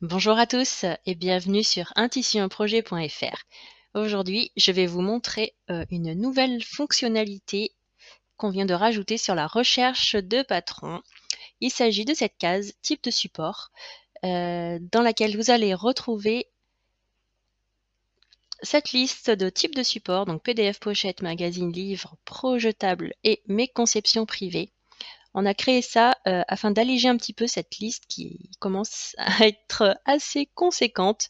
Bonjour à tous et bienvenue sur untissuunprojet.fr. Aujourd'hui, je vais vous montrer une nouvelle fonctionnalité qu'on vient de rajouter sur la recherche de patrons. Il s'agit de cette case type de support dans laquelle vous allez retrouver cette liste de types de support, donc PDF, pochette, magazine, livre, projetable et mes conceptions privées. On a créé ça afin d'alléger un petit peu cette liste qui commence à être assez conséquente.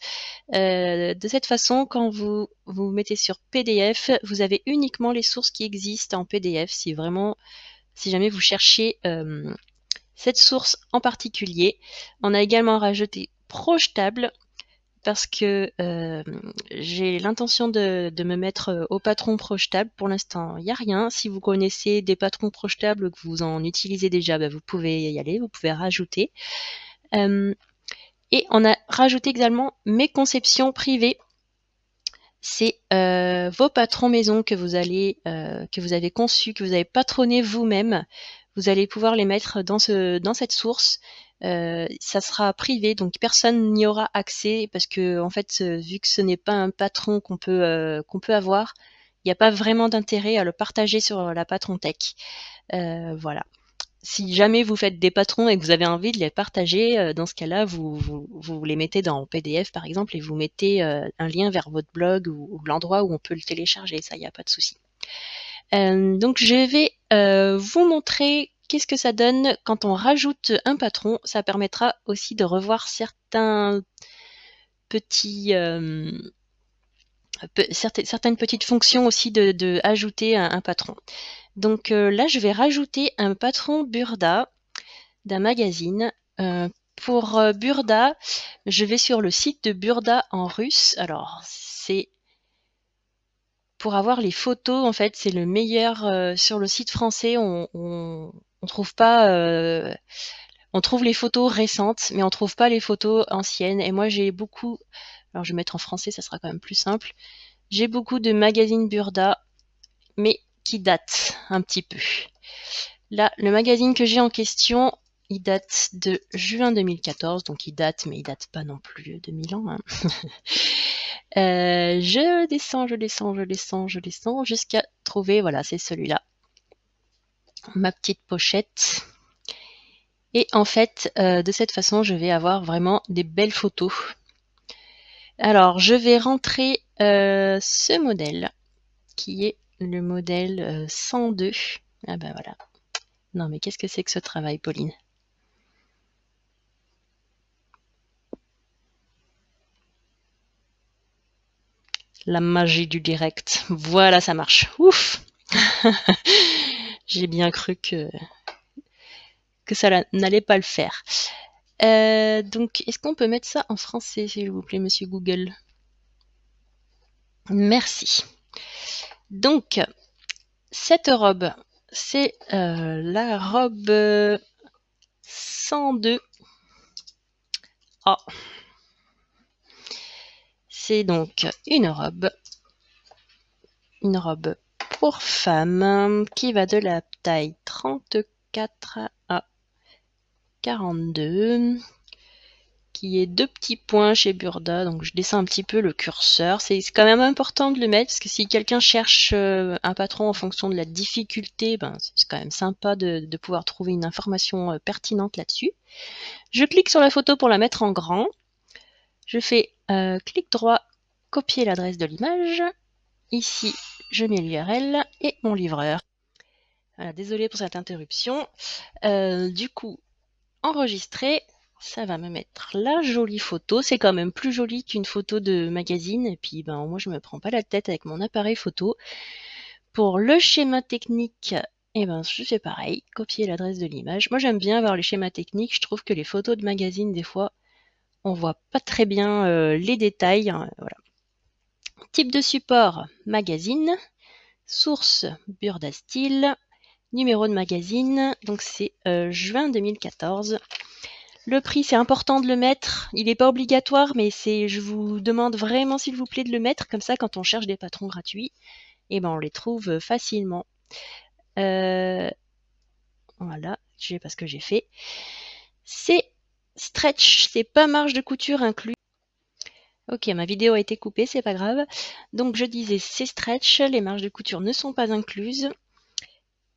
De cette façon, quand vous mettez sur PDF, vous avez uniquement les sources qui existent en PDF. Si jamais vous cherchez cette source en particulier. On a également rajouté projetable parce que j'ai l'intention de me mettre au patron projetable. Pour l'instant, il n'y a rien. Si vous connaissez des patrons projetables que vous en utilisez déjà, vous pouvez y aller, vous pouvez rajouter. Et on a rajouté également mes conceptions privées. C'est vos patrons maison que vous avez conçus, que vous avez patronné vous-même. Vous allez pouvoir les mettre dans cette source. Ça sera privé, donc personne n'y aura accès parce que en fait, vu que ce n'est pas un patron qu'on peut avoir, il n'y a pas vraiment d'intérêt à le partager sur la Patron Tech. Voilà. Si jamais vous faites des patrons et que vous avez envie de les partager, dans ce cas-là, vous les mettez dans PDF par exemple et vous mettez un lien vers votre blog ou l'endroit où on peut le télécharger, ça, il n'y a pas de souci. Donc je vais vous montrer qu'est-ce que ça donne quand on rajoute un patron. Ça permettra aussi de revoir certaines petites fonctions aussi de ajouter un patron. Donc là, je vais rajouter un patron Burda d'un magazine. Pour Burda, je vais sur le site de Burda en russe. Alors, c'est pour avoir les photos, en fait, c'est le meilleur. Sur le site français, on trouve pas. On trouve les photos récentes, mais on trouve pas les photos anciennes. Et moi, j'ai beaucoup. Alors, je vais mettre en français, ça sera quand même plus simple. J'ai beaucoup de magazines Burda, mais qui datent un petit peu. Là, le magazine que j'ai en question, il date de juin 2014, donc il date, mais il date pas non plus de 1000 ans. Hein. Je descends jusqu'à trouver, voilà, c'est celui-là. Ma petite pochette. Et en fait, de cette façon, je vais avoir vraiment des belles photos. Alors, je vais rentrer ce modèle, qui est le modèle 102. Ah ben voilà. Non, mais qu'est-ce que c'est que ce travail, Pauline? La magie du direct. Voilà, ça marche. Ouf. J'ai bien cru que ça n'allait pas le faire. Donc, est-ce qu'on peut mettre ça en français, s'il vous plaît, monsieur Google? Merci. Donc, cette robe, c'est la robe 102. Ah. C'est donc une robe pour femme qui va de la taille 34 à 42, qui est 2 petits points chez Burda, donc je descends un petit peu le curseur. C'est quand même important de le mettre, parce que si quelqu'un cherche un patron en fonction de la difficulté, c'est quand même sympa de pouvoir trouver une information pertinente là-dessus. Je clique sur la photo pour la mettre en grand. Je fais clic droit, copier l'adresse de l'image. Ici, je mets l'URL et mon livreur. Voilà, désolée pour cette interruption. Du coup, enregistrer, ça va me mettre la jolie photo. C'est quand même plus joli qu'une photo de magazine. Et puis, moi, je me prends pas la tête avec mon appareil photo. Pour le schéma technique, je fais pareil, copier l'adresse de l'image. Moi, j'aime bien avoir les schémas techniques. Je trouve que les photos de magazine, des fois, on voit pas très bien les détails. Voilà. Type de support, magazine. Source, Burda Style. Numéro de magazine, donc c'est juin 2014. Le prix, c'est important de le mettre. Il n'est pas obligatoire, mais je vous demande vraiment, s'il vous plaît, de le mettre. Comme ça, quand on cherche des patrons gratuits, on les trouve facilement. Voilà, je sais pas ce que j'ai fait. C'est Stretch, c'est pas marge de couture inclus. Ok, ma vidéo a été coupée, c'est pas grave. Donc je disais, c'est stretch, les marges de couture ne sont pas incluses.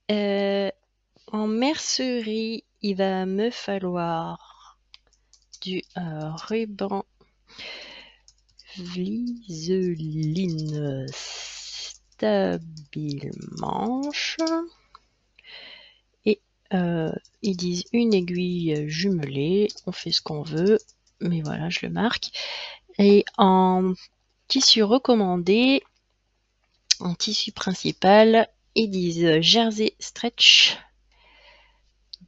En mercerie, il va me falloir du ruban Vliseline Stabile Manche. Et ils disent une aiguille jumelée. On fait ce qu'on veut, mais voilà, je le marque. Et en tissu recommandé, en tissu principal, ils disent Jersey Stretch.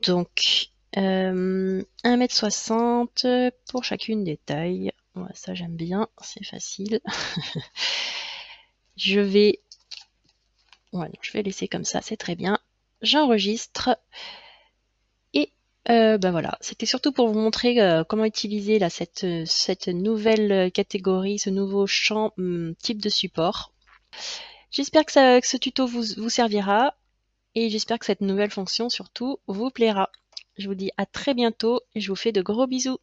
Donc 1,60 m pour chacune des tailles. Ouais, ça j'aime bien, c'est facile. Je vais laisser comme ça, c'est très bien. J'enregistre. Et ben voilà, c'était surtout pour vous montrer comment utiliser là, cette nouvelle catégorie, ce nouveau champ type de support. J'espère que ce tuto vous servira et j'espère que cette nouvelle fonction surtout vous plaira. Je vous dis à très bientôt et je vous fais de gros bisous.